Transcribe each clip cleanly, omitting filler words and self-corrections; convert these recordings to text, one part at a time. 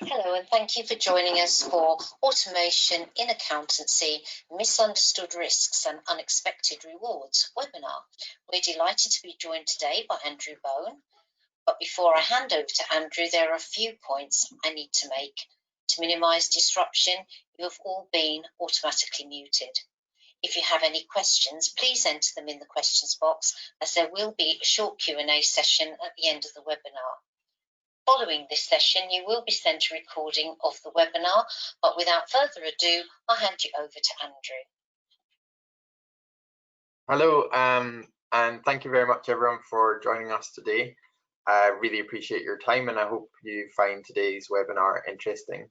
Hello, and thank you for joining us for Automation in Accountancy, Misunderstood Risks and Unexpected Rewards webinar. We're delighted to be joined today by Andrew Bowen. But before I hand over to Andrew, there are a few points I need to make. To minimise disruption, you have all been automatically muted. If you have any questions, please enter them in the questions box, as there will be a short Q&A session at the end of the webinar. Following this session, you will be sent a recording of the webinar, but without further ado, I'll hand you over to Andrew. Hello, and thank you very much everyone for joining us today. I really appreciate your time and I hope you find today's webinar interesting.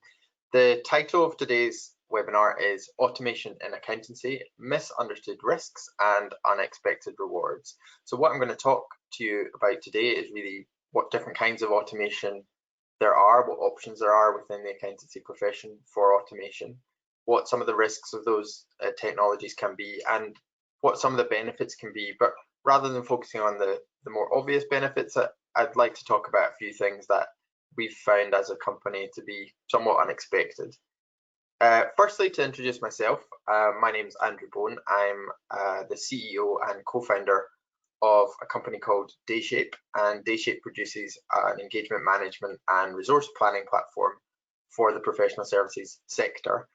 The title of today's webinar is Automation in Accountancy, Misunderstood Risks and Unexpected Rewards. So what I'm going to talk to you about today is really what different kinds of automation there are, what options there are within the accountancy profession for automation, what some of the risks of those technologies can be, and what some of the benefits can be. But rather than focusing on the more obvious benefits, I'd like to talk about a few things that we've found as a company to be somewhat unexpected. Firstly, to introduce myself, my name is Andrew Bowen. I'm the CEO and co-founder of a company called Dayshape, and Dayshape produces an engagement management and resource planning platform for the professional services sector.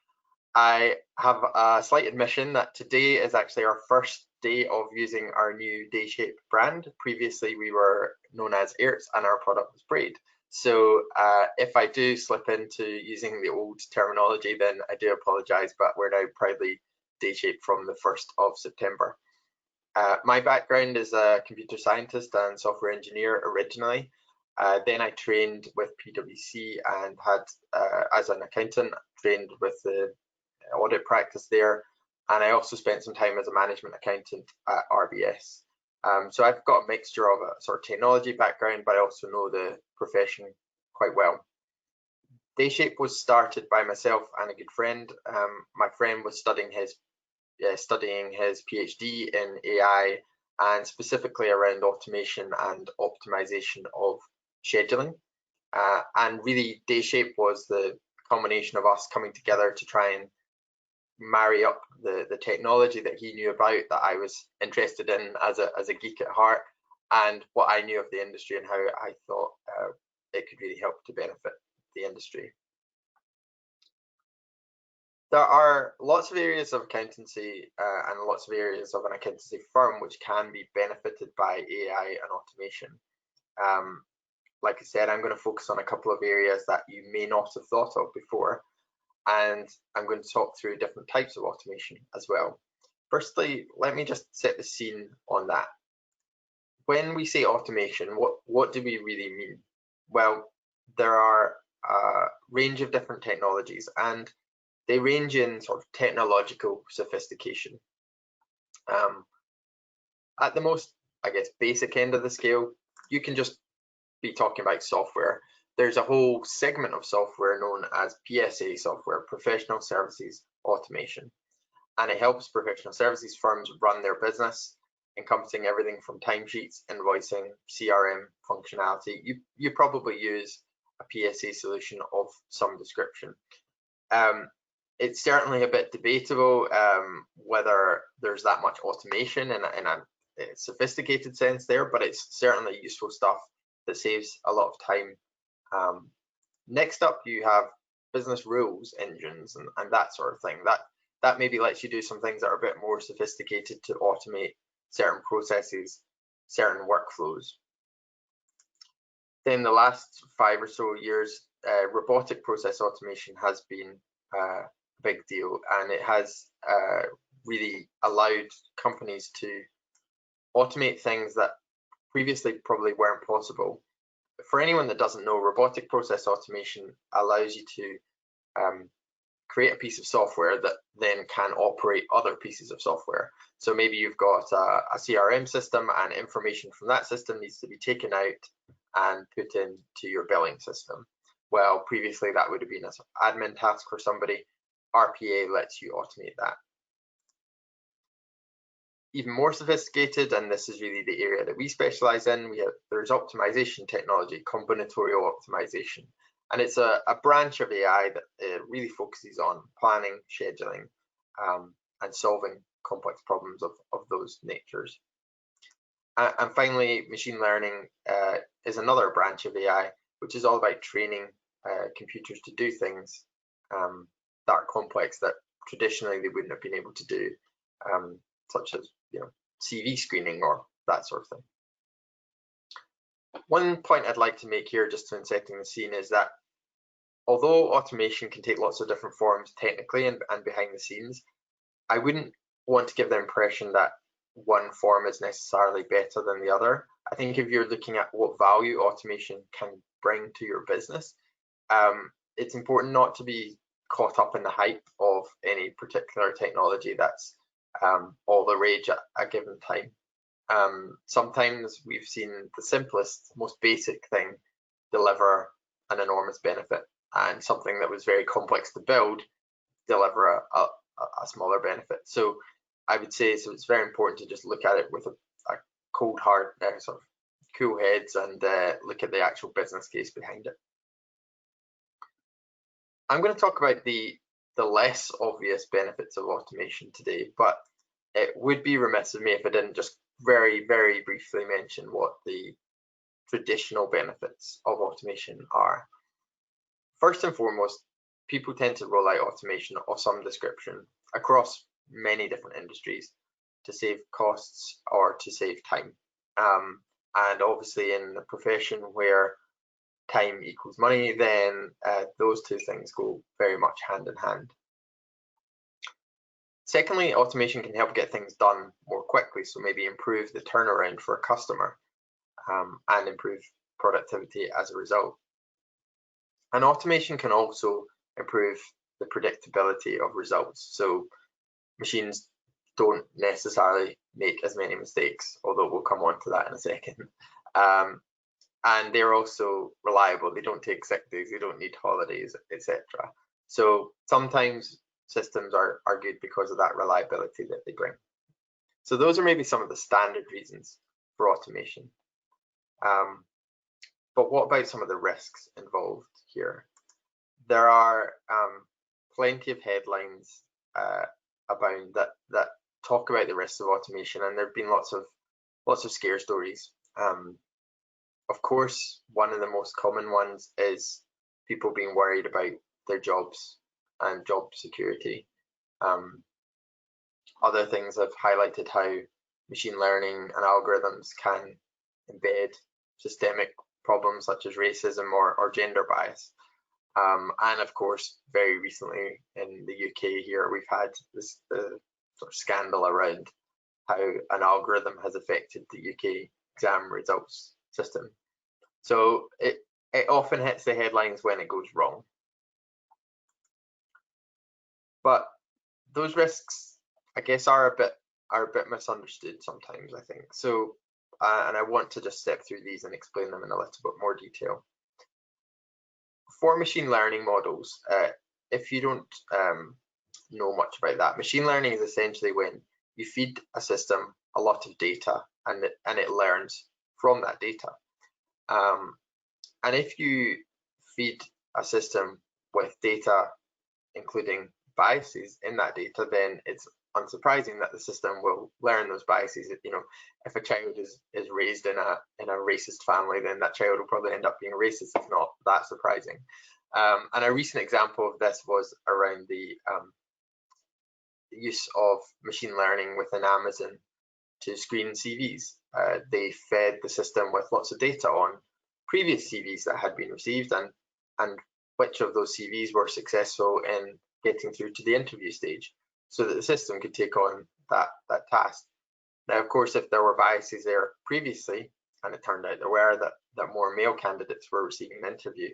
I have a slight admission that today is actually our first day of using our new Dayshape brand. Previously, we were known as Airts and our product was Braid. So if I do slip into using the old terminology, then I do apologise, but we're now proudly Dayshape from the 1st of September. My background is a computer scientist and software engineer originally. Then I trained with PwC and had, as an accountant, trained with the audit practice there. And I also spent some time as a management accountant at RBS. So I've got a mixture of a sort of technology background, but I also know the profession quite well. Dayshape was started by myself and a good friend. My friend was studying his PhD in AI and specifically around automation and optimization of scheduling. And really, Dayshape was the combination of us coming together to try and marry up the technology that he knew about, that I was interested in as a geek at heart, and what I knew of the industry and how I thought it could really help to benefit the industry. There are lots of areas of accountancy and lots of areas of an accountancy firm which can be benefited by AI and automation. Like I said, I'm going to focus on a couple of areas that you may not have thought of before, and I'm going to talk through different types of automation as well. Firstly, let me just set the scene on that. When we say automation, what do we really mean? Well, there are a range of different technologies, and they range in sort of technological sophistication. At the most, I guess, basic end of the scale, you can just be talking about software. There's a whole segment of software known as PSA software, Professional Services Automation, and it helps professional services firms run their business, encompassing everything from timesheets, invoicing, CRM functionality. You probably use a PSA solution of some description. It's certainly a bit debatable whether there's that much automation in a sophisticated sense there, but it's certainly useful stuff that saves a lot of time. Next up, you have business rules engines and that sort of thing. That maybe lets you do some things that are a bit more sophisticated to automate certain processes, certain workflows. Then the last 5 or so years, robotic process automation has been a big deal, and it has really allowed companies to automate things that previously probably weren't possible. For anyone that doesn't know, robotic process automation allows you to create a piece of software that then can operate other pieces of software. So maybe you've got a CRM system, and information from that system needs to be taken out and put into your billing system. Well, previously that would have been an admin task for somebody. RPA lets you automate that. Even more sophisticated, and this is really the area that we specialize in, there's optimization technology, combinatorial optimization, And it's a branch of AI that really focuses on planning, scheduling, and solving complex problems of those natures. And finally, machine learning is another branch of AI, which is all about training computers to do things that are complex that traditionally they wouldn't have been able to do, such as CV screening or that sort of thing. One point I'd like to make here, just in setting the scene, is that although automation can take lots of different forms technically and behind the scenes, I wouldn't want to give the impression that one form is necessarily better than the other. I think if you're looking at what value automation can bring to your business, it's important not to be caught up in the hype of any particular technology that's all the rage at a given time. Sometimes we've seen the simplest, most basic thing deliver an enormous benefit, and something that was very complex to build deliver a smaller benefit. So I would say, so it's very important to just look at it with a cold heart, sort of cool heads, and look at the actual business case behind it. I'm going to talk about the less obvious benefits of automation today, but it would be remiss of me if I didn't just very, very briefly mention what the traditional benefits of automation are. First and foremost, people tend to roll out automation of some description across many different industries to save costs or to save time. And obviously in a profession where time equals money, then those two things go very much hand in hand. Secondly, automation can help get things done more quickly, so maybe improve the turnaround for a customer and improve productivity as a result. And automation can also improve the predictability of results. So machines don't necessarily make as many mistakes, although we'll come on to that in a second. And they're also reliable. They don't take sick days, they don't need holidays, etc. So sometimes systems are good because of that reliability that they bring. So those are maybe some of the standard reasons for automation. But what about some of the risks involved here? There are plenty of headlines abound that talk about the risks of automation, and there have been lots of scare stories. Of course, one of the most common ones is people being worried about their jobs and job security. Other things have highlighted how machine learning and algorithms can embed systemic problems such as racism or gender bias. And of course, very recently in the UK here, we've had this sort of scandal around how an algorithm has affected the UK exam results system. So it often hits the headlines when it goes wrong. But those risks, I guess, are a bit misunderstood sometimes, I think. So and I want to just step through these and explain them in a little bit more detail. For machine learning models, if you don't know much about that, machine learning is essentially when you feed a system a lot of data and it learns from that data. And if you feed a system with data including biases in that data, then it's unsurprising that the system will learn those biases. If a child is raised in a racist family, then that child will probably end up being racist. It's not that surprising. And a recent example of this was around the use of machine learning within Amazon to screen CVs. They fed the system with lots of data on previous CVs that had been received and which of those CVs were successful in getting through to the interview stage, so that the system could take on that task. Now, of course, if there were biases there previously, and it turned out there were, that more male candidates were receiving an interview,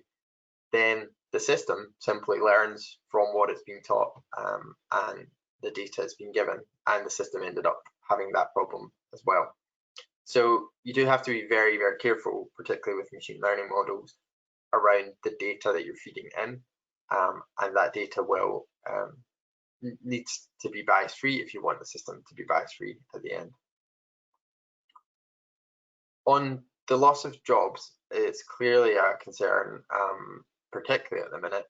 then the system simply learns from what it's being taught and the data it's been given, and the system ended up having that problem as well. So you do have to be very, very careful, particularly with machine learning models, around the data that you're feeding in, and that data will needs to be bias free if you want the system to be bias free at the end. On the loss of jobs, it's clearly a concern particularly at the minute.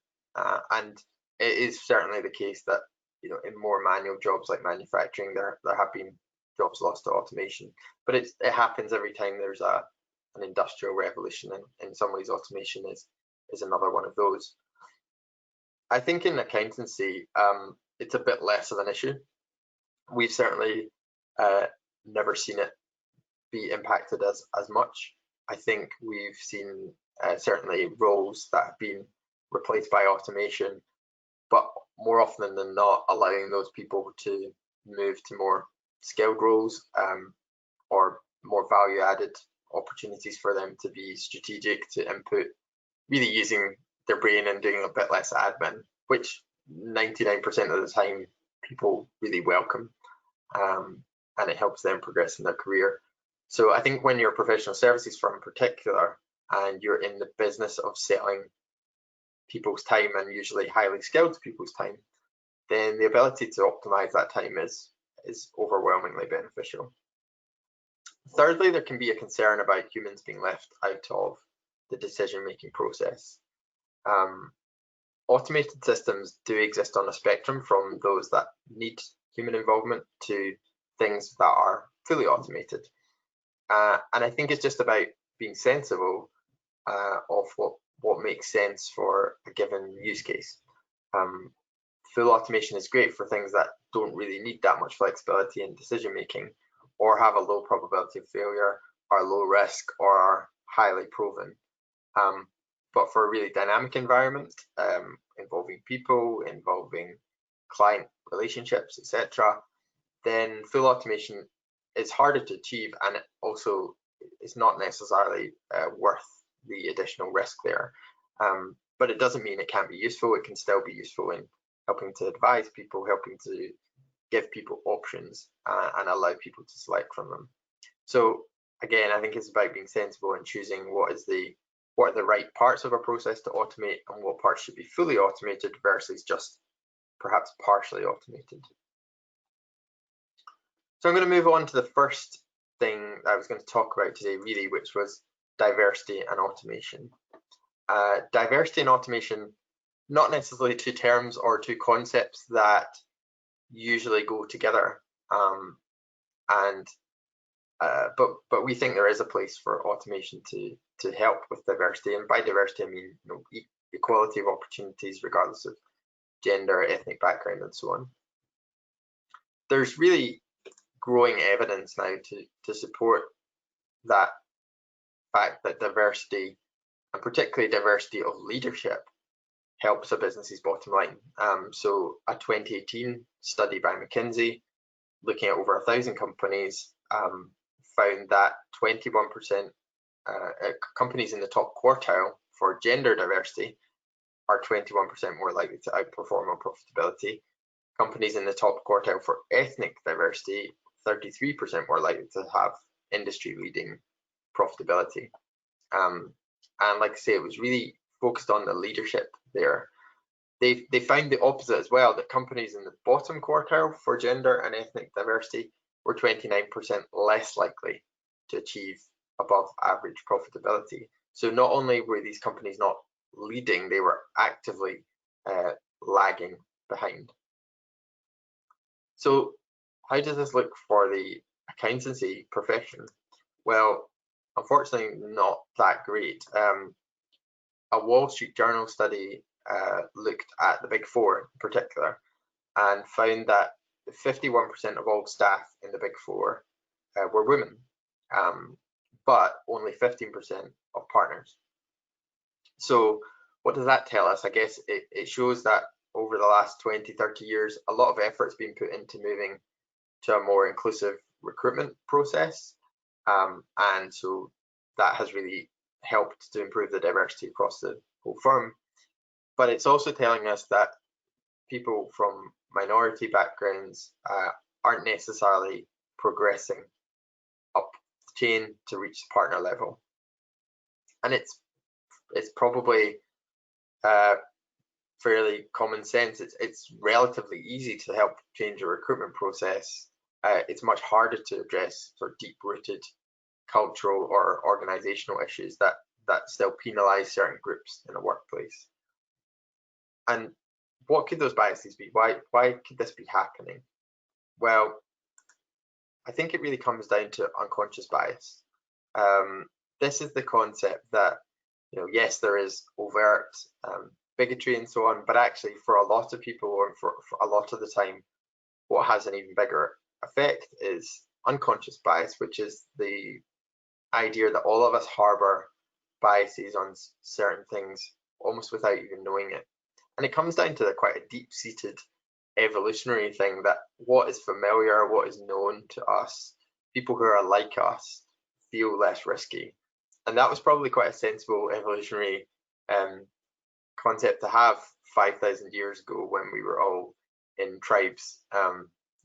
And it is certainly the case that, you know, in more manual jobs like manufacturing, there have been jobs lost to automation. But it happens every time there's an industrial revolution, and in some ways automation is another one of those. I think in accountancy, it's a bit less of an issue. We've certainly never seen it be impacted as much. I think we've seen certainly roles that have been replaced by automation, but more often than not, allowing those people to move to more skilled roles or more value-added opportunities for them to be strategic, to input, really using their brain and doing a bit less admin, which 99% of the time people really welcome, and it helps them progress in their career. So I think when you're a professional services firm in particular, and you're in the business of selling people's time, and usually highly skilled people's time, then the ability to optimize that time is overwhelmingly beneficial. Thirdly, there can be a concern about humans being left out of the decision-making process. Automated systems do exist on a spectrum, from those that need human involvement to things that are fully automated. And I think it's just about being sensible of what makes sense for a given use case. Full automation is great for things that don't really need that much flexibility in decision making, or have a low probability of failure, are low risk, or are highly proven. But for a really dynamic environment, involving people, involving client relationships, etc., then full automation is harder to achieve, and it also is not necessarily worth the additional risk there. But it doesn't mean it can't be useful. It can still be useful in helping to advise people, helping to give people options, and allow people to select from them. So again, I think it's about being sensible and choosing what are the right parts of a process to automate, and what parts should be fully automated versus just perhaps partially automated. So I'm going to move on to the first thing I was going to talk about today, really, which was diversity and automation. Diversity and automation, not necessarily two terms or two concepts that usually go together, but we think there is a place for automation to help with diversity. And by diversity, I mean, you know, equality of opportunities regardless of gender, ethnic background, and so on. There's really growing evidence now to support that fact that diversity, and particularly diversity of leadership, helps a business's bottom line. So a 2018 study by McKinsey, looking at over 1,000 companies, found that 21% companies in the top quartile for gender diversity are 21% more likely to outperform on profitability. Companies in the top quartile for ethnic diversity, 33% more likely to have industry-leading profitability. And like I say, it was really focused on the leadership there. They found the opposite as well, that companies in the bottom quartile for gender and ethnic diversity were 29% less likely to achieve above average profitability. So not only were these companies not leading, they were actively lagging behind. So how does this look for the accountancy profession? Well, unfortunately, not that great. A Wall Street Journal study looked at the Big Four in particular, and found that 51% of all staff in the Big Four were women, but only 15% of partners. So what does that tell us? I guess it shows that over the last 20, 30 years, a lot of effort's been put into moving to a more inclusive recruitment process, and so that has really helped to improve the diversity across the whole firm. But it's also telling us that people from minority backgrounds aren't necessarily progressing up the chain to reach the partner level. And it's probably fairly common sense. It's relatively easy to help change a recruitment process. It's much harder to address sort of deep-rooted cultural or organizational issues that that still penalise certain groups in a workplace. And what could those biases be? Why could this be happening? Well, I think it really comes down to unconscious bias. This is the concept that, yes, there is overt bigotry and so on, but actually for a lot of people, or for a lot of the time, what has an even bigger effect is unconscious bias, which is the idea that all of us harbour biases on certain things almost without even knowing it. And it comes down to quite a deep-seated evolutionary thing, that what is familiar, what is known to us, people who are like us, feel less risky. And that was probably quite a sensible evolutionary concept to have 5,000 years ago, when we were all in tribes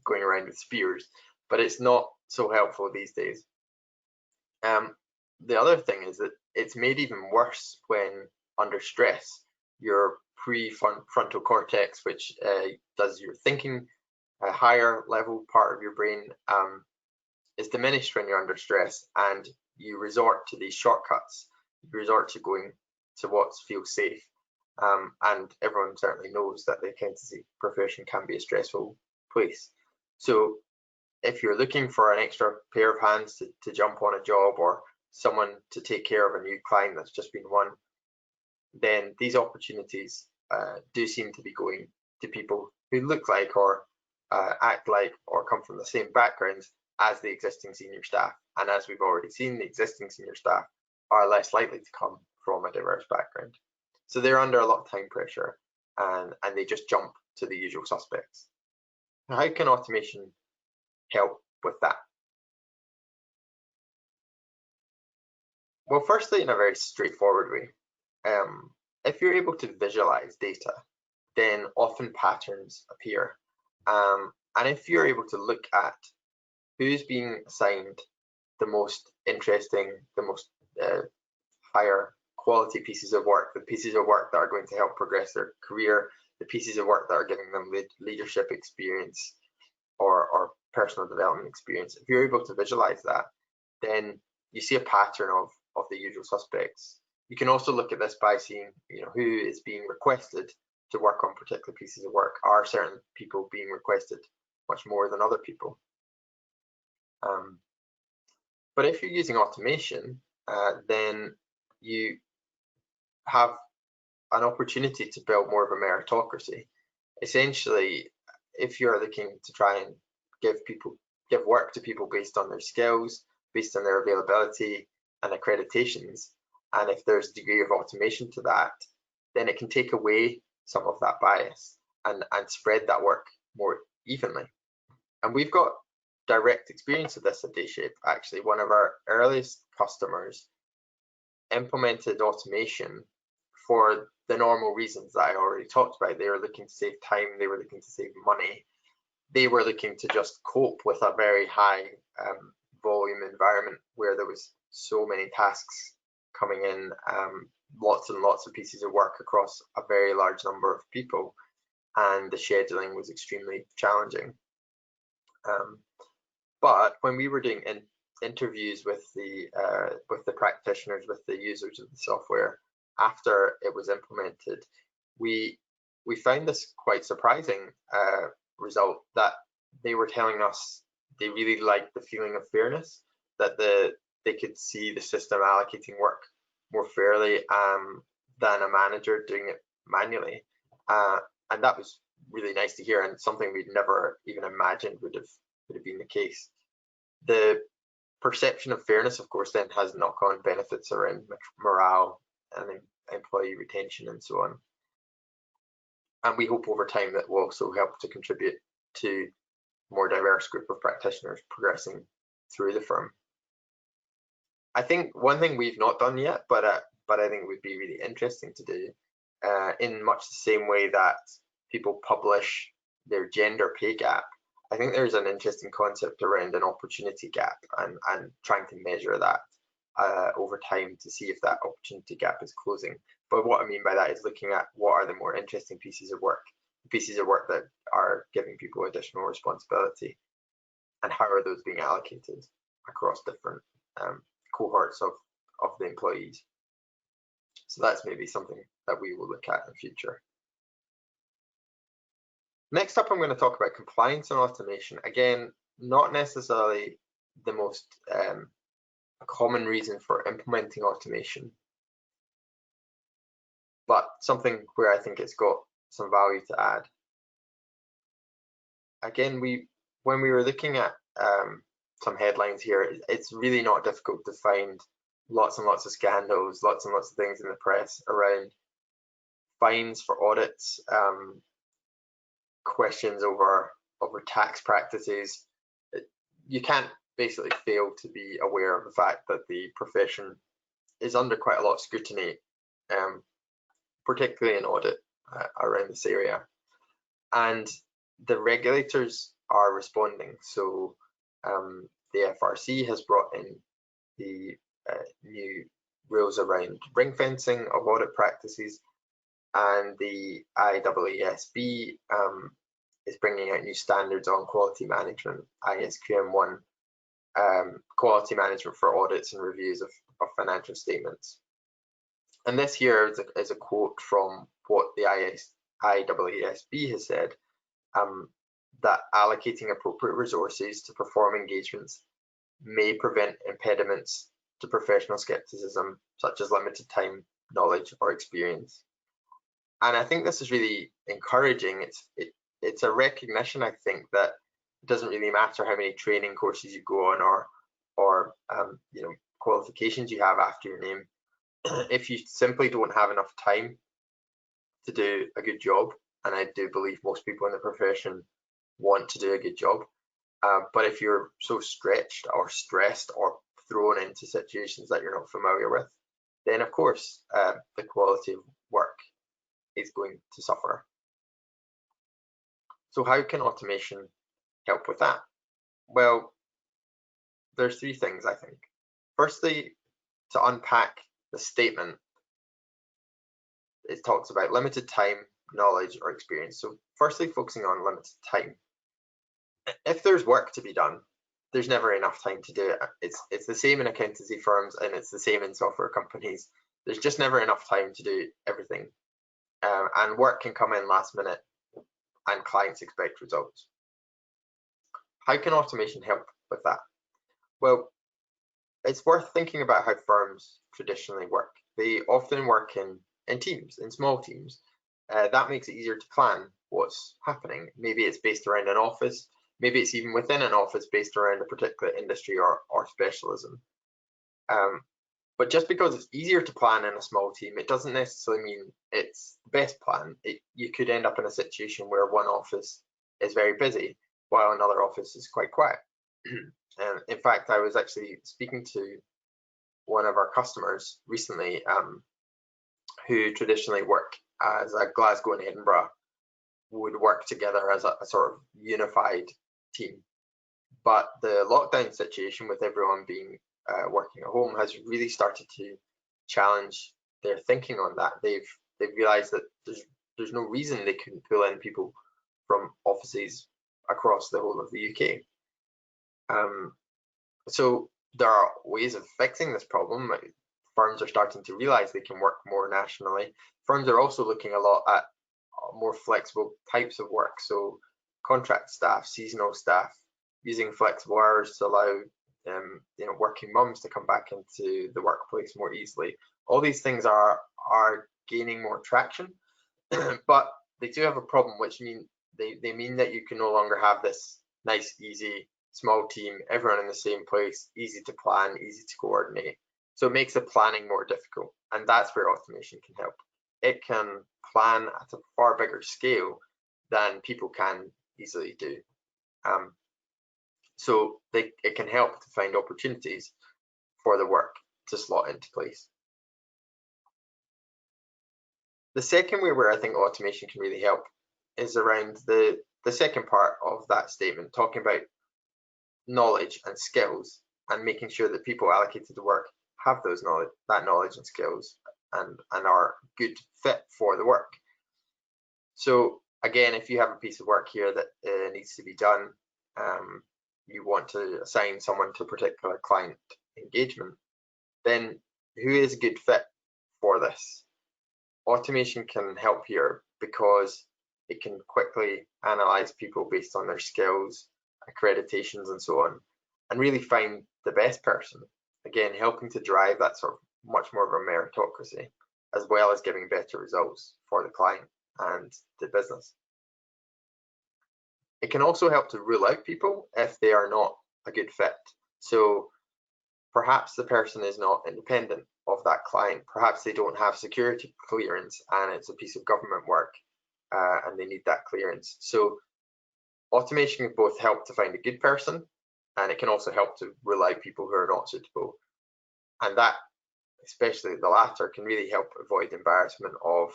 going around with spears, but it's not so helpful these days. The other thing is that it's made even worse when under stress. Your prefrontal cortex, which does your thinking, a higher level part of your brain, is diminished when you're under stress, and you resort to these shortcuts. You resort to going to what feels safe. And everyone certainly knows that the accountancy profession can be a stressful place. So if you're looking for an extra pair of hands to jump on a job, or someone to take care of a new client that's just been won, then these opportunities do seem to be going to people who look like, or act like, or come from the same backgrounds as the existing senior staff. And as we've already seen, the existing senior staff are less likely to come from a diverse background. So they're under a lot of time pressure, and they just jump to the usual suspects. How can automation help with that? Well, firstly, in a very straightforward way, if you're able to visualize data, then often patterns appear. And if you're able to look at who's being assigned the most interesting, the most higher quality pieces of work, the pieces of work that are going to help progress their career, the pieces of work that are giving them leadership experience or personal development experience, if you're able to visualize that, then you see a pattern of the usual suspects. You can also look at this by seeing, who is being requested to work on particular pieces of work. Are certain people being requested much more than other people? But if you're using automation, then you have an opportunity to build more of a meritocracy. Essentially, if you're looking to try and give work to people based on their skills, based on their availability and accreditations, and if there's a degree of automation to that, then it can take away some of that bias and spread that work more evenly. And we've got direct experience of this at Dayshape. Actually, one of our earliest customers implemented automation for the normal reasons that I already talked about. They were looking to save time, they were looking to save money, they were looking to just cope with a very high volume environment where there was so many tasks coming in, lots and lots of pieces of work across a very large number of people, and the scheduling was extremely challenging. But when we were doing interviews with the practitioners, with the users of the software after it was implemented, we found this quite surprising result, that they were telling us they really liked the feeling of fairness, that they could see the system allocating work more fairly than a manager doing it manually, and that was really nice to hear, and something we'd never even imagined would have been the case. The perception of fairness, of course, then has knock-on benefits around morale and employee retention and so on. And we hope over time that will also help to contribute to a more diverse group of practitioners progressing through the firm. I think one thing we've not done yet, but I think would be really interesting to do, in much the same way that people publish their gender pay gap, I think there's an interesting concept around an opportunity gap, and trying to measure that over time to see if that opportunity gap is closing. But what I mean by that is looking at what are the more interesting pieces of work that are giving people additional responsibility, and how are those being allocated across different cohorts of the employees. So that's maybe something that we will look at in the future. Next up, I'm going to talk about compliance and automation. Again, not necessarily the most common reason for implementing automation, but something where I think it's got some value to add. Again, when we were looking at some headlines here, it's really not difficult to find lots and lots of scandals, lots and lots of things in the press around fines for audits, questions over tax practices. You can't basically fail to be aware of the fact that the profession is under quite a lot of scrutiny, particularly in audit around this area. And the regulators are responding. So the FRC has brought in the new rules around ring fencing of audit practices, and the IAASB is bringing out new standards on quality management, ISQM1, quality management for audits and reviews of financial statements. And this here is a quote from what the IAASB has said, that allocating appropriate resources to perform engagements may prevent impediments to professional skepticism, such as limited time, knowledge, or experience. And I think this is really encouraging. It's a recognition, I think, that it doesn't really matter how many training courses you go on or you know, qualifications you have after your name. If you simply don't have enough time to do a good job, and I do believe most people in the profession want to do a good job, but if you're so stretched or stressed or thrown into situations that you're not familiar with, then of course the quality of work is going to suffer. So how can automation help with that? Well, there's three things, I think. Firstly, to unpack the statement, it talks about limited time, knowledge, or experience. So firstly, focusing on limited time. If there's work to be done, there's never enough time to do it. It's the same in accountancy firms, and it's the same in software companies. There's just never enough time to do everything. And work can come in last minute, and clients expect results. How can automation help with that? Well, it's worth thinking about how firms traditionally work. They often work in teams, in small teams. That makes it easier to plan what's happening. Maybe it's based around an office, maybe it's even within an office based around a particular industry or specialism. But just because it's easier to plan in a small team, it doesn't necessarily mean it's the best plan. You could end up in a situation where one office is very busy while another office is quite quiet. In fact, I was actually speaking to one of our customers recently who traditionally work as a Glasgow and Edinburgh would work together as a sort of unified team. But the lockdown situation with everyone being working at home has really started to challenge their thinking on that. They've realized that there's no reason they couldn't pull in people from offices across the whole of the UK. So there are ways of fixing this problem. Firms are starting to realize they can work more nationally. Firms are also looking a lot at more flexible types of work. So contract staff, seasonal staff, using flexible hours to allow working mums to come back into the workplace more easily. All these things are gaining more traction, but they do have a problem, which mean they mean that you can no longer have this nice, easy, small team, everyone in the same place, easy to plan, easy to coordinate. So it makes the planning more difficult, and that's where automation can help. It can plan at a far bigger scale than people can easily do. So it can help to find opportunities for the work to slot into place. The second way where I think automation can really help is around the second part of that statement, talking about knowledge and skills and making sure that people allocated to work have that knowledge and skills and are good fit for the work. So again, if you have a piece of work here that needs to be done, you want to assign someone to a particular client engagement, then who is a good fit for for this. Automation can help here because it can quickly analyze people based on their skills, accreditations, and so on, and really find the best person. Again, helping to drive that sort of much more of a meritocracy, as well as giving better results for the client and the business. It can also help to rule out people if they are not a good fit. So perhaps the person is not independent of that client. Perhaps they don't have security clearance and it's a piece of government work and they need that clearance. So automation can both help to find a good person, and it can also help to rule out people who are not suitable. And that, especially the latter, can really help avoid embarrassment of,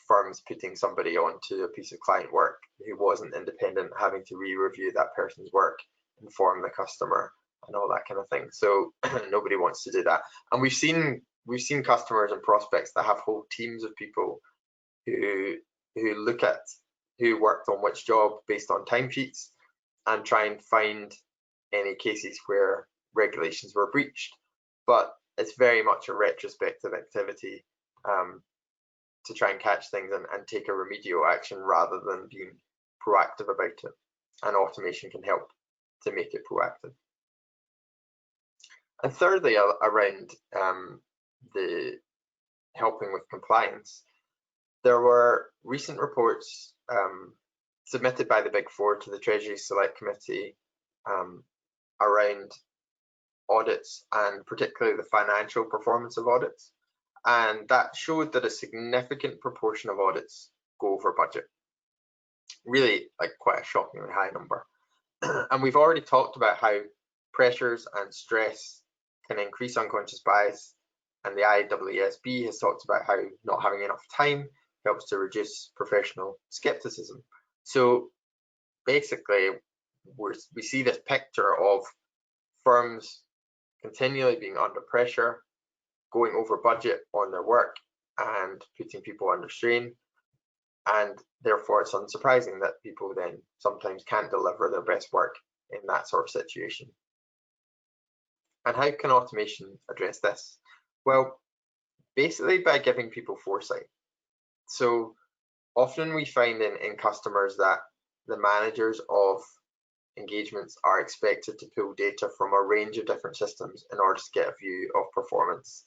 firms putting somebody onto a piece of client work who wasn't independent, having to re-review that person's work, inform the customer, and all that kind of thing. So nobody wants to do that. And we've seen customers and prospects that have whole teams of people who look at who worked on which job based on timesheets and try and find any cases where regulations were breached. But it's very much a retrospective activity to try and catch things and take a remedial action rather than being proactive about it. And automation can help to make it proactive. And thirdly, around the helping with compliance, there were recent reports submitted by the Big Four to the Treasury Select Committee around audits, and particularly the financial performance of audits. And that showed that a significant proportion of audits go over budget. Really, like, quite a shockingly high number. And we've already talked about how pressures and stress can increase unconscious bias, and the IAASB has talked about how not having enough time helps to reduce professional skepticism. So basically, we see this picture of firms continually being under pressure, going over budget on their work and putting people under strain, and therefore it's unsurprising that people then sometimes can't deliver their best work in that sort of situation. And how can automation address this? Well, basically by giving people foresight. So often we find in customers that the managers of engagements are expected to pull data from a range of different systems in order to get a view of performance.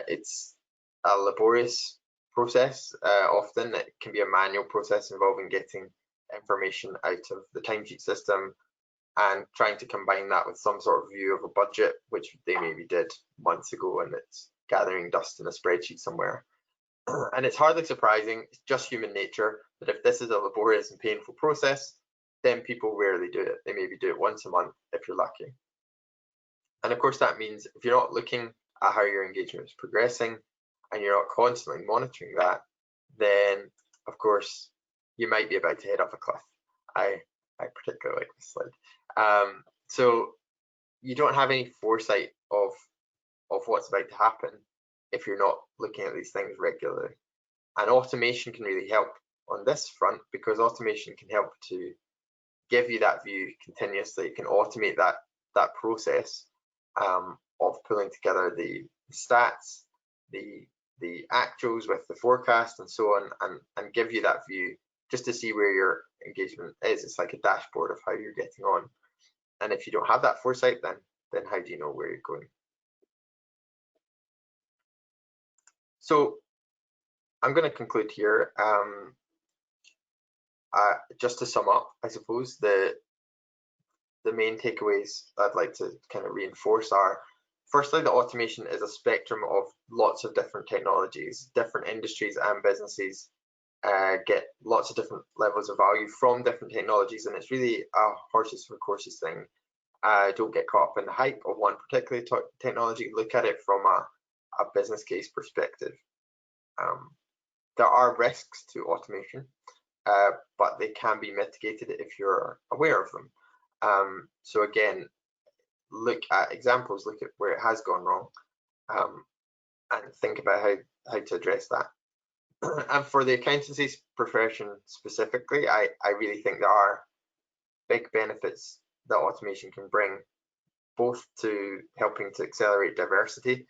It's a laborious process. Often it can be a manual process involving getting information out of the timesheet system and trying to combine that with some sort of view of a budget, which they maybe did months ago, and it's gathering dust in a spreadsheet somewhere. And it's hardly surprising, it's just human nature, that if this is a laborious and painful process, then people rarely do it. They maybe do it once a month if you're lucky. And of course that means if you're not looking at how your engagement is progressing and you're not constantly monitoring that, then of course you might be about to head off a cliff. I particularly like this slide. So you don't have any foresight of what's about to happen if you're not looking at these things regularly. And automation can really help on this front, because automation can help to give you that view continuously. It can automate that process of pulling together the stats, the actuals with the forecast and so on, and give you that view just to see where your engagement is. It's like a dashboard of how you're getting on. And if you don't have that foresight, then how do you know where you're going? So I'm going to conclude here. Just to sum up, I suppose the main takeaways I'd like to kind of reinforce are, firstly, that automation is a spectrum of lots of different technologies. Different industries and businesses get lots of different levels of value from different technologies, and it's really a horses for courses thing. Don't get caught up in the hype of one particular technology. Look at it from a business case perspective. There are risks to automation, but they can be mitigated if you're aware of them. So again, look at examples, look at where it has gone wrong, and think about how to address that. And for the accountancy profession specifically, I really think there are big benefits that automation can bring, both to helping to accelerate diversity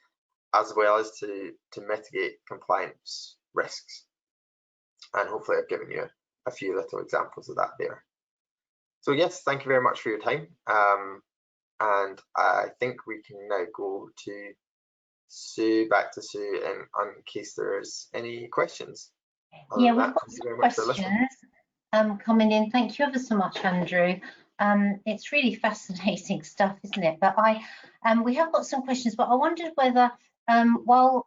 as well as to mitigate compliance risks. And hopefully I've given you a few little examples of that there. So yes, thank you very much for your time. And I think we can now go to Sue, back to Sue, in case there's any questions. Yeah, we've got some questions coming in. Thank you ever so much, Andrew. It's really fascinating stuff, isn't it? But we have got some questions, but I wondered whether I'll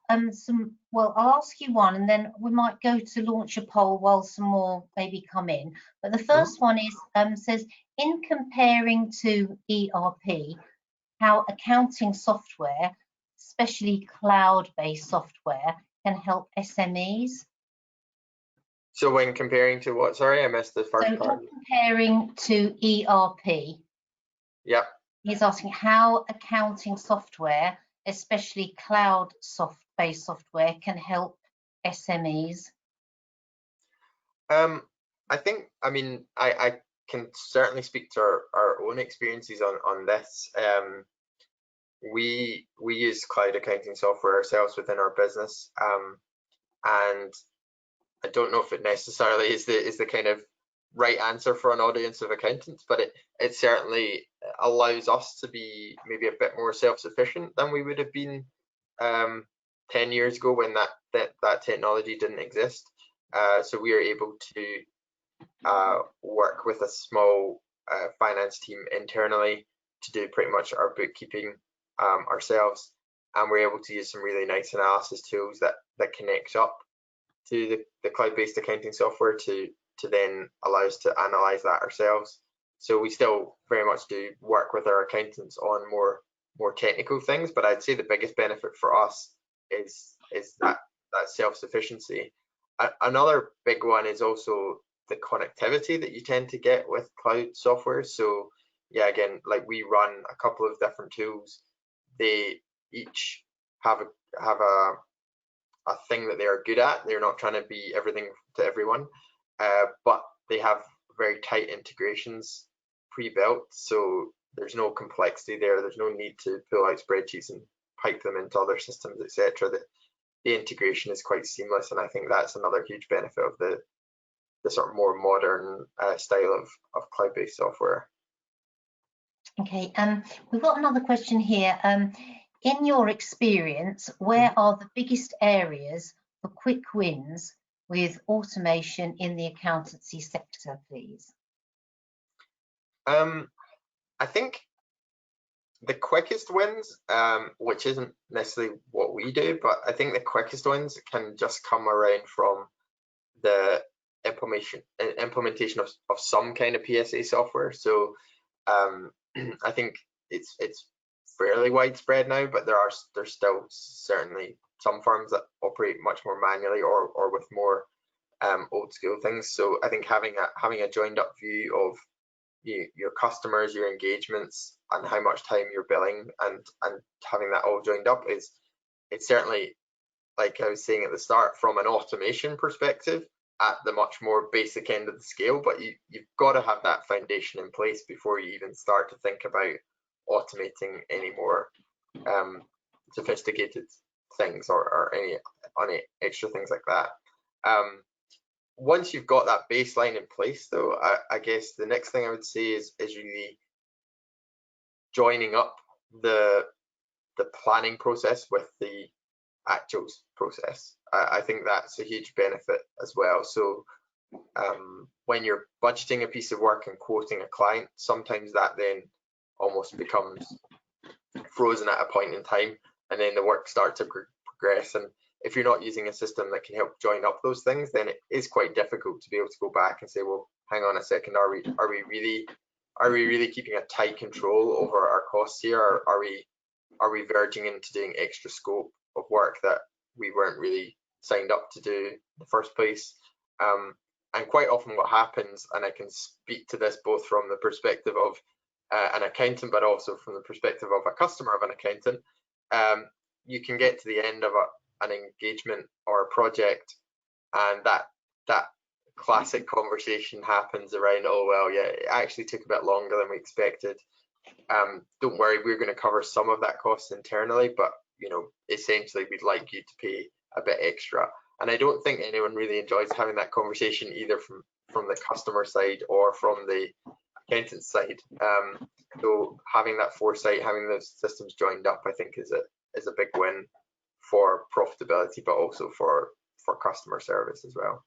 ask you one, and then we might go to launch a poll while some more maybe come in. But the first one is says, in comparing to ERP, how accounting software, especially cloud-based software, can help SMEs. So when comparing to what? Sorry, I missed the first part. So comparing to ERP. Yep. He's asking how accounting software, especially cloud-based software, can help SMEs. I mean, I can certainly speak to our own experiences on this. We use cloud accounting software ourselves within our business, and I don't know if it necessarily is the kind of right answer for an audience of accountants, but it certainly allows us to be maybe a bit more self-sufficient than we would have been 10 years ago when that technology didn't exist. So we are able to work with a small finance team internally to do pretty much our bookkeeping ourselves, and we're able to use some really nice analysis tools that connect up to the cloud-based accounting software to then allow us to analyze that ourselves. So we still very much do work with our accountants on more technical things, but I'd say the biggest benefit for us is that self-sufficiency. Another big one is also the connectivity that you tend to get with cloud software. So yeah, again, like we run a couple of different tools. They each have a thing that they are good at. They're not trying to be everything to everyone, but they have very tight integrations pre-built, so there's no complexity there. There's no need to pull out spreadsheets and pipe them into other systems, etc. The integration is quite seamless, and I think that's another huge benefit of the sort of more modern style of cloud-based software. Okay, we've got another question here. In your experience, where are the biggest areas for quick wins with automation in the accountancy sector, please? I think the quickest wins, which isn't necessarily what we do, but I think the quickest wins can just come around from the implementation of some kind of PSA software. So I think it's fairly widespread now, but there's still certainly some firms that operate much more manually or with more old school things. So I think having a joined up view of your customers, your engagements, and how much time you're billing, and having that all joined up it's certainly, like I was saying at the start, from an automation perspective at the much more basic end of the scale, but you've got to have that foundation in place before you even start to think about automating any more sophisticated things or any extra things like that. Once you've got that baseline in place, though, I guess the next thing I would say is really joining up the planning process with the actuals process. I think that's a huge benefit as well. So when you're budgeting a piece of work and quoting a client, sometimes that then almost becomes frozen at a point in time, and then the work starts to progress. And if you're not using a system that can help join up those things, then it is quite difficult to be able to go back and say, well, hang on a second, are we really keeping a tight control over our costs here? Or are we verging into doing extra scope of work that we weren't really signed up to do in the first place? And quite often what happens, and I can speak to this both from the perspective of an accountant, but also from the perspective of a customer of an accountant, you can get to the end of an engagement or a project, and that classic conversation happens around, oh well, yeah, it actually took a bit longer than we expected. Don't worry, we're going to cover some of that cost internally, but you know, essentially we'd like you to pay a bit extra. And I don't think anyone really enjoys having that conversation either from the customer side or from the accountant side. So having that foresight, having those systems joined up, I think is a big win for profitability, but also for customer service as well.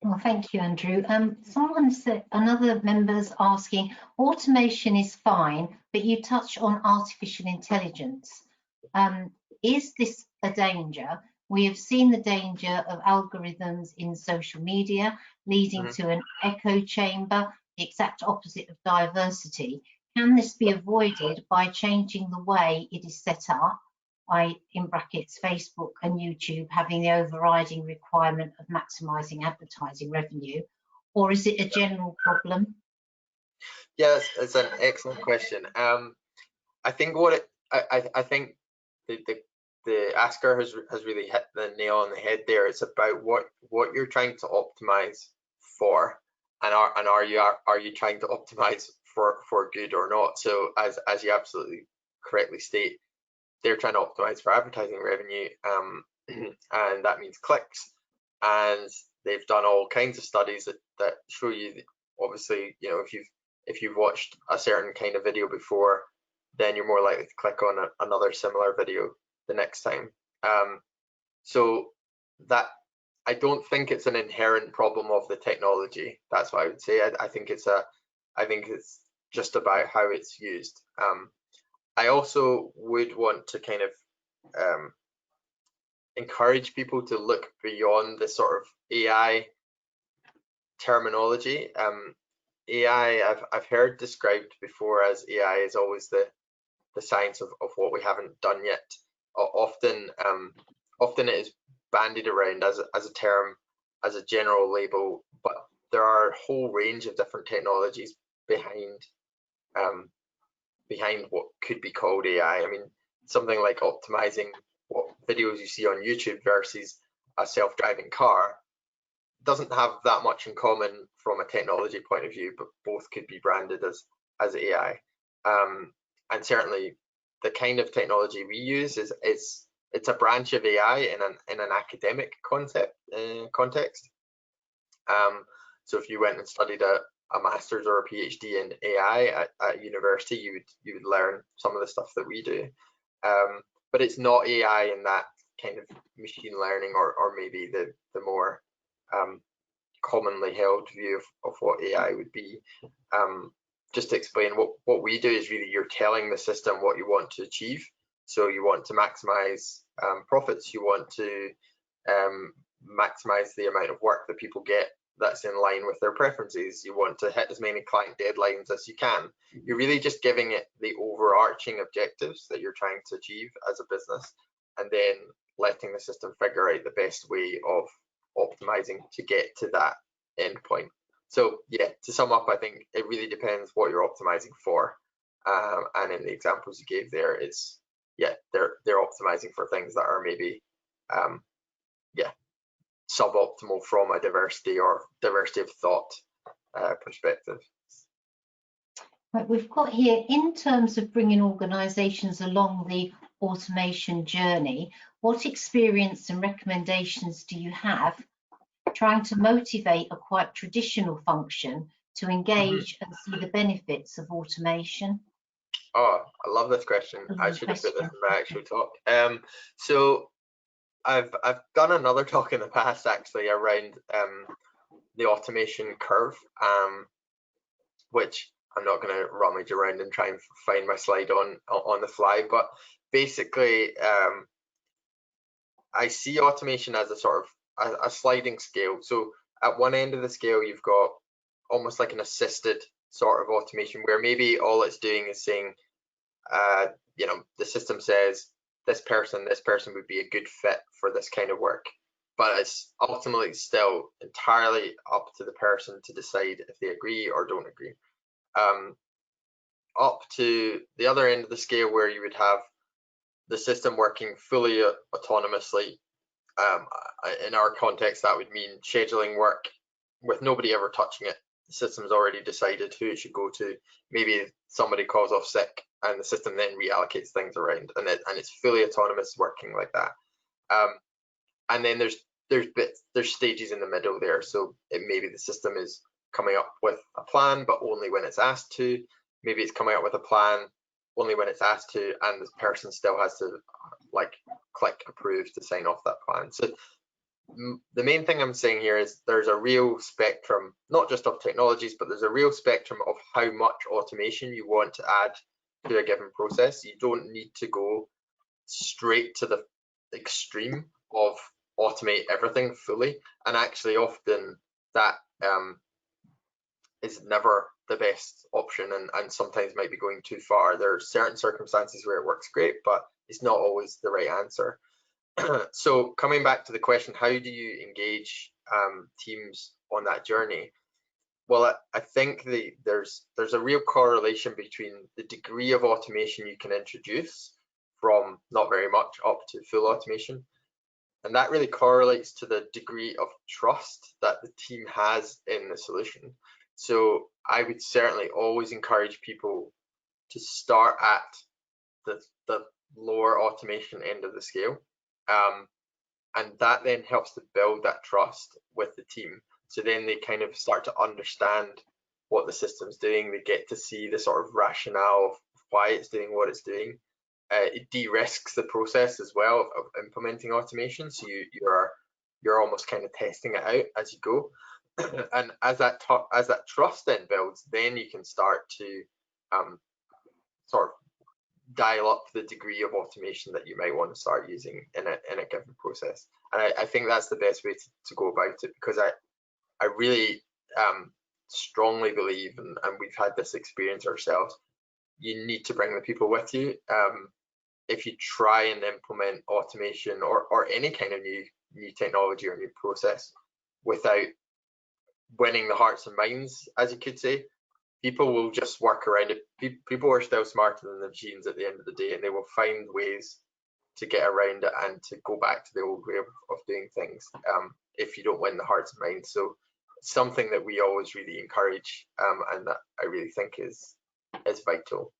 Well, thank you, Andrew. Someone said, another member's asking, automation is fine, but you touch on artificial intelligence. Is this a danger? We have seen the danger of algorithms in social media leading to an echo chamber, the exact opposite of diversity. Can this be avoided by changing the way it is set up, in brackets, Facebook and YouTube having the overriding requirement of maximising advertising revenue, or is it a general problem? Yes, it's an excellent question. I think I think the asker has really hit the nail on the head there. It's about what you're trying to optimize for, and are you trying to optimize for good or not? So as you absolutely correctly state, they're trying to optimize for advertising revenue, and that means clicks. And they've done all kinds of studies that show you that obviously, you know, if you've watched a certain kind of video before, then you're more likely to click on another similar video the next time. So that, I don't think it's an inherent problem of the technology. That's what I would say. I think it's just about how it's used. I also would want to kind of encourage people to look beyond the sort of AI terminology. AI, I've heard described before as AI is always the science of what we haven't done yet. Often it is bandied around as a term, as a general label, but there are a whole range of different technologies behind what could be called AI. I mean, something like optimizing what videos you see on YouTube versus a self-driving car doesn't have that much in common from a technology point of view, but both could be branded as AI. And certainly the kind of technology we use it's a branch of AI in an academic context. So if you went and studied a master's or a PhD in AI at university, you would learn some of the stuff that we do. But it's not AI in that kind of machine learning or maybe the more commonly held view of what AI would be. Just to explain, what we do is really you're telling the system what you want to achieve. So you want to maximize profits, you want to maximize the amount of work that people get that's in line with their preferences, you want to hit as many client deadlines as you can. You're really just giving it the overarching objectives that you're trying to achieve as a business, and then letting the system figure out the best way of optimizing to get to that end point. So yeah, to sum up, I think it really depends what you're optimizing for. And in the examples you gave there, it's they're optimizing for things that are maybe suboptimal from a diversity of thought perspective. Right, we've got here, in terms of bringing organisations along the automation journey, what experience and recommendations do you have trying to motivate a quite traditional function to engage and see the benefits of automation? Oh, I love this question. I should have put this in my actual talk. So I've done another talk in the past actually around the automation curve, which I'm not going to rummage around and try and find my slide on the fly, but basically I see automation as a sort of a sliding scale. So at one end of the scale you've got almost like an assisted sort of automation where maybe all it's doing is saying you know, the system says this person would be a good fit for this kind of work, but it's ultimately still entirely up to the person to decide if they agree or don't agree. Up to the other end of the scale where you would have the system working fully autonomously. In our context, that would mean scheduling work with nobody ever touching it. The system's already decided who it should go to. Maybe somebody calls off sick, and the system then reallocates things around, and it's fully autonomous, working like that. And then there's stages in the middle there. So maybe the system is coming up with a plan, but only when it's asked to. Maybe it's coming up with a plan only when it's asked to, and the person still has to like click approve to sign off that plan. So the main thing I'm saying here is there's a real spectrum, not just of technologies, but there's a real spectrum of how much automation you want to add to a given process. You don't need to go straight to the extreme of automate everything fully, and actually often that is never the best option, and sometimes might be going too far. There are certain circumstances where it works great, but it's not always the right answer. So coming back to the question, how do you engage teams on that journey? Well, I think there's a real correlation between the degree of automation you can introduce from not very much up to full automation, and that really correlates to the degree of trust that the team has in the solution. So I would certainly always encourage people to start at the lower automation end of the scale, and that then helps to build that trust with the team. So then they kind of start to understand what the system's doing. They get to see the sort of rationale of why it's doing what it's doing. It de-risks the process as well of implementing automation. So you're almost kind of testing it out as you go. And as that trust then builds, then you can start to sort of dial up the degree of automation that you might want to start using in a given process. And I think that's the best way to go about it, because I really strongly believe, and we've had this experience ourselves, you need to bring the people with you. If you try and implement automation or any kind of new technology or new process without winning the hearts and minds, as you could say, people will just work around it. People are still smarter than the machines at the end of the day, and they will find ways to get around it and to go back to the old way of doing things if you don't win the hearts and minds. So something that we always really encourage, and that I really think is vital.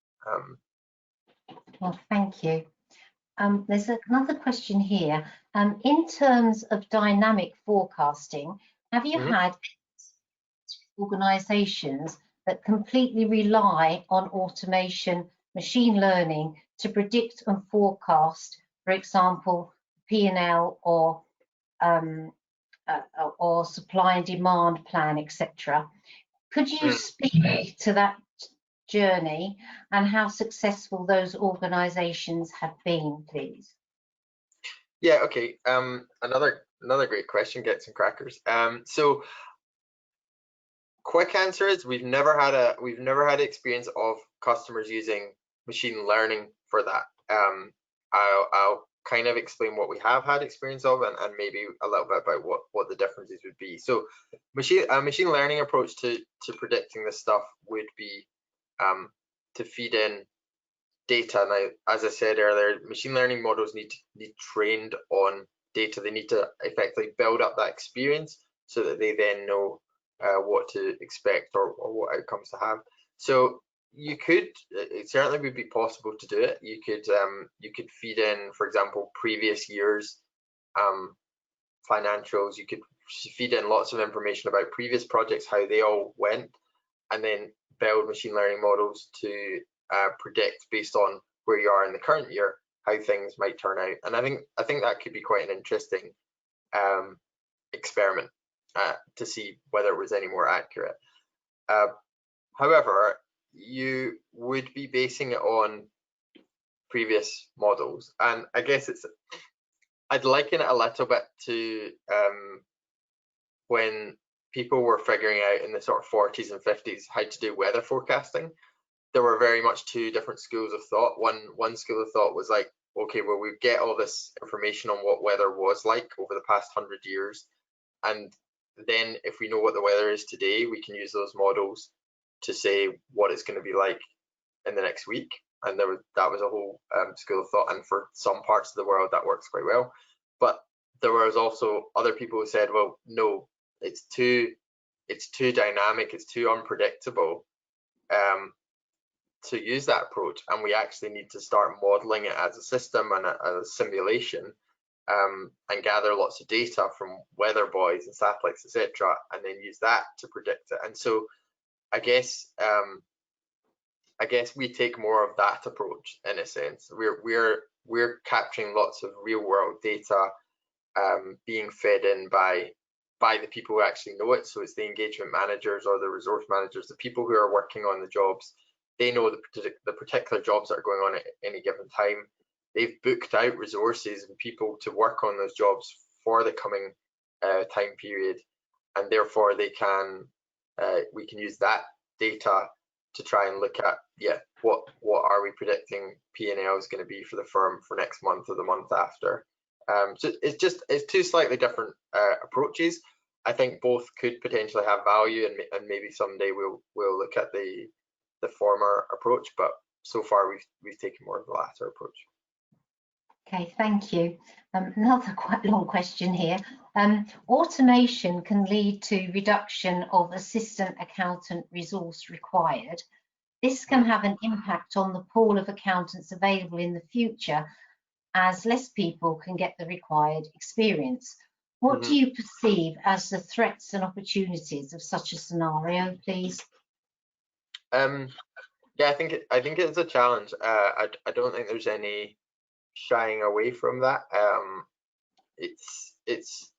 Well, thank you. There's another question here. In terms of dynamic forecasting, have you had organisations that completely rely on automation, machine learning to predict and forecast, for example, P&L or supply and demand plan, etc.? Could you speak to that journey and how successful those organisations have been, please? Yeah, okay. Another great question. Get some crackers. So quick answer is we've never had experience of customers using machine learning for that. I'll kind of explain what we have had experience of, and maybe a little bit about what the differences would be. So a machine learning approach to predicting this stuff would be to feed in data. Now, as I said earlier, machine learning models need trained on data. They need to effectively build up that experience so that they then know what to expect or what outcomes to have. So it certainly would be possible to do it. You could feed in, for example, previous years financials. You could feed in lots of information about previous projects, how they all went, and then build machine learning models to predict based on where you are in the current year how things might turn out. And I think that could be quite an interesting experiment to see whether it was any more accurate. However, you would be basing it on previous models, and I guess I'd liken it a little bit to when people were figuring out in the sort of 40s and 50s how to do weather forecasting. There were very much two different schools of thought. One school of thought was like, okay, well, we get all this information on what weather was like over the past 100 years, and then if we know what the weather is today, we can use those models to say what it's going to be like in the next week. And that was a whole school of thought, and for some parts of the world that works quite well. But there was also other people who said, well, no, it's too dynamic, it's too unpredictable. to use that approach, and we actually need to start modeling it as a system and a simulation, and gather lots of data from weather buoys and satellites, etc., and then use that to predict it. And so I guess we take more of that approach in a sense. We're capturing lots of real world data, being fed in by the people who actually know it. So it's the engagement managers or the resource managers, the people who are working on the jobs. They know the particular jobs that are going on at any given time. They've booked out resources and people to work on those jobs for the coming time period, and therefore we can use that data to try and look at, what are we predicting P&L is going to be for the firm for next month or the month after. So it's two slightly different approaches. I think both could potentially have value, and maybe someday we'll look at the former approach, but so far we've taken more of the latter approach. Okay, thank you. Another quite long question here. Automation can lead to reduction of assistant accountant resource required. This can have an impact on the pool of accountants available in the future, as less people can get the required experience. What do you perceive as the threats and opportunities of such a scenario, please? Yeah, I think it's a challenge. I don't think there's any shying away from that. It's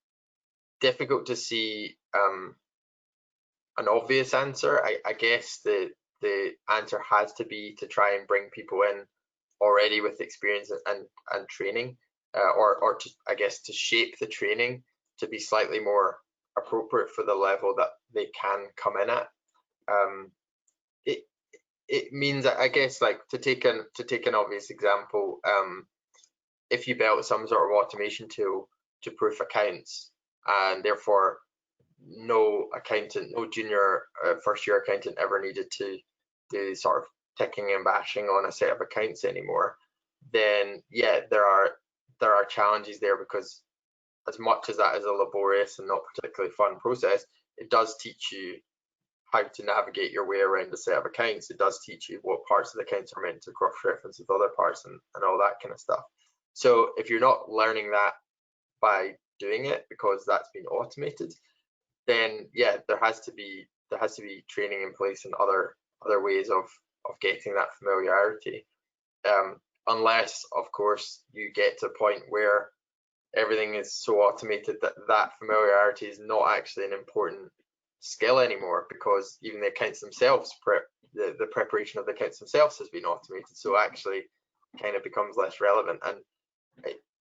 difficult to see an obvious answer. I guess the answer has to be to try and bring people in already with experience and training, or to, I guess, to shape the training to be slightly more appropriate for the level that they can come in at. It means, I guess, like to take an obvious example, if you built some sort of automation tool to proof accounts, and therefore no junior first year accountant ever needed to do sort of ticking and bashing on a set of accounts anymore, then yeah, there are challenges there, because as much as that is a laborious and not particularly fun process, it does teach you how to navigate your way around a set of accounts. It does teach you what parts of the accounts are meant to cross-reference with other parts and all that kind of stuff. So if you're not learning that by doing it because that's been automated, then yeah, there has to be training in place and other ways of getting that familiarity. Unless, of course, you get to a point where everything is so automated that familiarity is not actually an important skill anymore, because even the accounts themselves, the preparation of the accounts themselves has been automated, so actually kind of becomes less relevant. And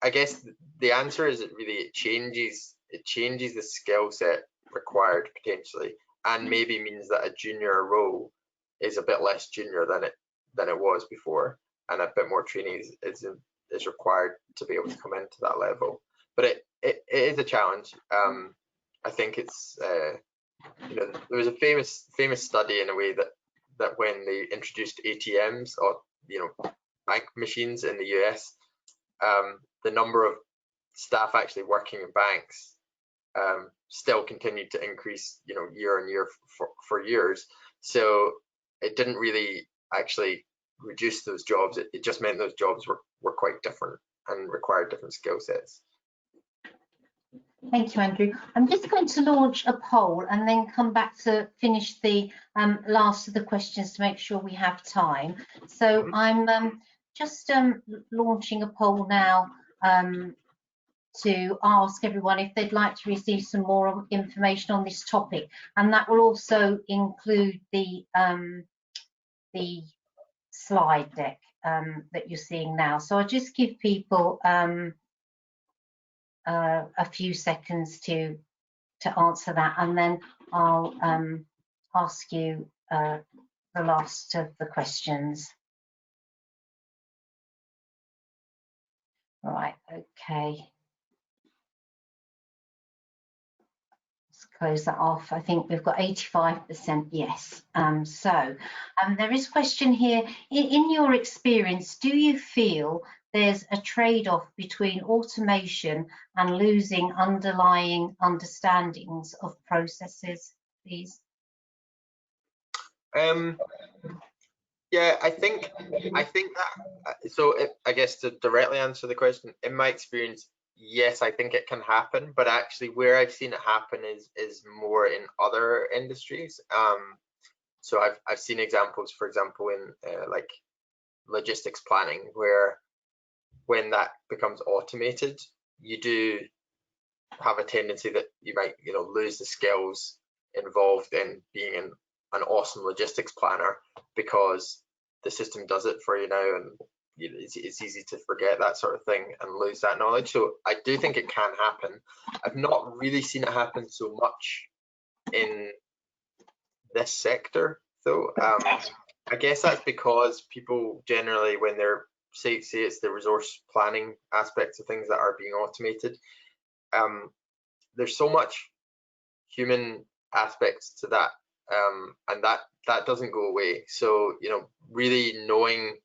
I guess the answer is it changes the skill set required potentially, and maybe means that a junior role is a bit less junior than it was before, and a bit more training is required to be able to come into that level. But it is a challenge. I think it's there was a famous study in a way that when they introduced ATMs, or bank machines in the US, the number of staff actually working in banks still continued to increase, year on year for years. So it didn't really actually reduce those jobs. It just meant those jobs were quite different and required different skill sets. Thank you, Andrew. I'm just going to launch a poll and then come back to finish the last of the questions to make sure we have time. So I'm just launching a poll now to ask everyone if they'd like to receive some more information on this topic, and that will also include the slide deck that you're seeing now. So I'll just give people a few seconds to answer that, and then I'll ask you the last of the questions. Right, okay. Let's close that off. I think we've got 85% yes. There is a question here. In your experience, do you feel there's a trade-off between automation and losing underlying understandings of processes, please? Yeah, I think that, so I guess to directly answer the question, in my experience, yes, I think it can happen, but actually where I've seen it happen is more in other industries. So I've seen examples, for example, in like logistics planning, where when that becomes automated, you do have a tendency that you might, lose the skills involved in being an awesome logistics planner, because the system does it for you now, and it's easy to forget that sort of thing and lose that knowledge. So I do think it can happen. I've not really seen it happen so much in this sector, though. I guess that's because people generally, when they're say it's the resource planning aspects of things that are being automated, there's so much human aspects to that, and that doesn't go away. So really knowing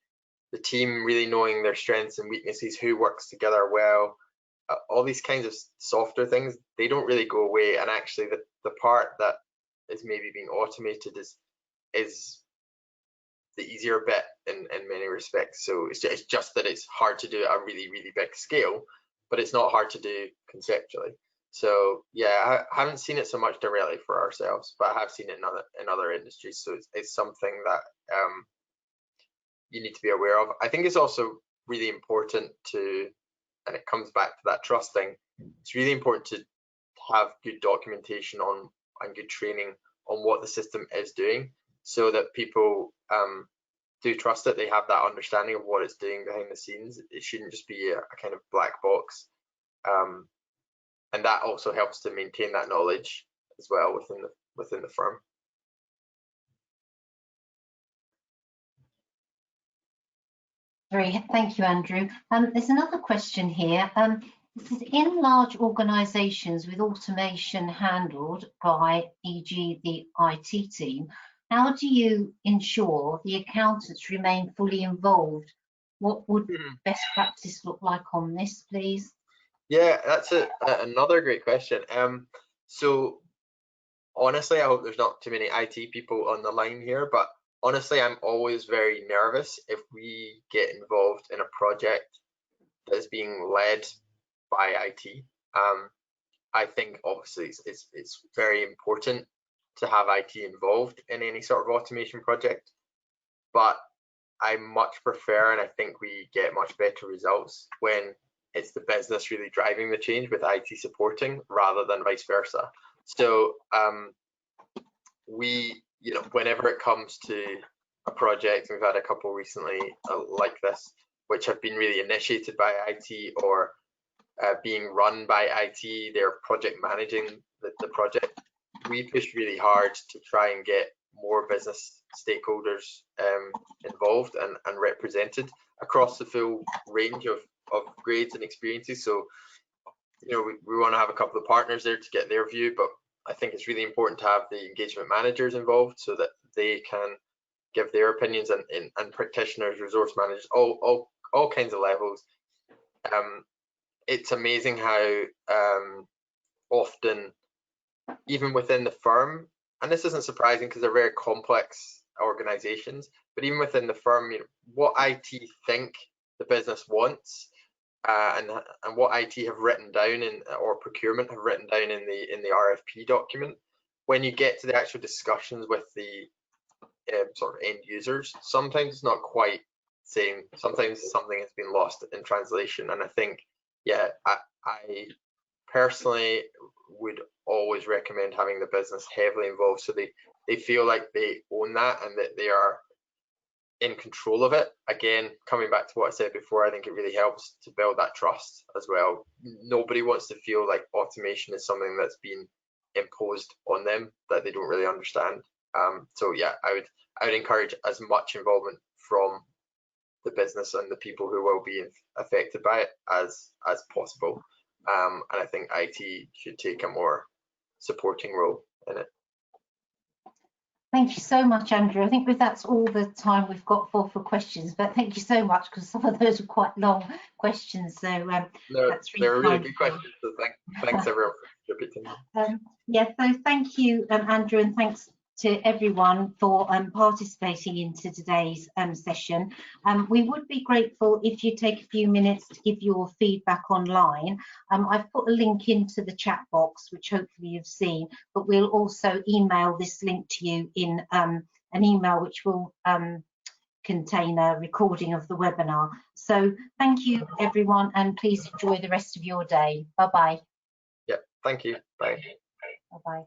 the team, really knowing their strengths and weaknesses, who works together well, all these kinds of softer things, they don't really go away. And actually the part that is maybe being automated is the easier bit in many respects. So it's just that it's hard to do at a really, really big scale, but it's not hard to do conceptually. So yeah, I haven't seen it so much directly for ourselves, but I have seen it in other industries. So it's something that you need to be aware of. I think it's also really important to, and it comes back to that trust thing, it's really important to have good documentation on and good training on what the system is doing, so that people do trust it. They have that understanding of what it's doing behind the scenes. It shouldn't just be a kind of black box. And that also helps to maintain that knowledge as well within the firm. Thank you, Andrew. There's another question here. This is, in large organisations with automation handled by, e.g., the IT team, how do you ensure the accountants remain fully involved? What would best practice look like on this, please? Yeah, that's another great question. So honestly, I hope there's not too many IT people on the line here, but honestly, I'm always very nervous if we get involved in a project that is being led by IT. I think obviously it's very important to have IT involved in any sort of automation project, but I much prefer, and I think we get much better results when it's the business really driving the change with IT supporting, rather than vice versa. So we, whenever it comes to a project, we've had a couple recently like this, which have been really initiated by IT or being run by IT, they're project managing the project. We pushed really hard to try and get more business stakeholders involved and represented across the full range of grades and experiences. So, we want to have a couple of partners there to get their view, but I think it's really important to have the engagement managers involved so that they can give their opinions, and practitioners, resource managers, all kinds of levels. It's amazing how often, even within the firm, and this isn't surprising because they're very complex organizations, but even within the firm, what IT think the business wants, and what IT have written down or procurement have written down in the RFP document, when you get to the actual discussions with the sort of end users, sometimes it's not quite the same. Sometimes something has been lost in translation, and I think, yeah, I personally would always recommend having the business heavily involved, so they feel like they own that and that they are in control of it. Again, coming back to what I said before, I think it really helps to build that trust as well. Nobody wants to feel like automation is something that's been imposed on them that they don't really understand. So yeah, I would encourage as much involvement from the business and the people who will be affected by it as possible. And I think IT should take a more supporting role in it. Thank you so much, Andrew. I think that's all the time we've got for questions, but thank you so much, because some of those are quite long questions. So that's really they're really good questions. So thanks everyone for contributing. Yeah, so thank you, Andrew, and thanks to everyone for participating into today's session. We would be grateful if you take a few minutes to give your feedback online. I've put a link into the chat box, which hopefully you've seen, but we'll also email this link to you in an email which will contain a recording of the webinar. So thank you everyone, and please enjoy the rest of your day. Bye-bye. Yeah, thank you. Bye. Bye-bye.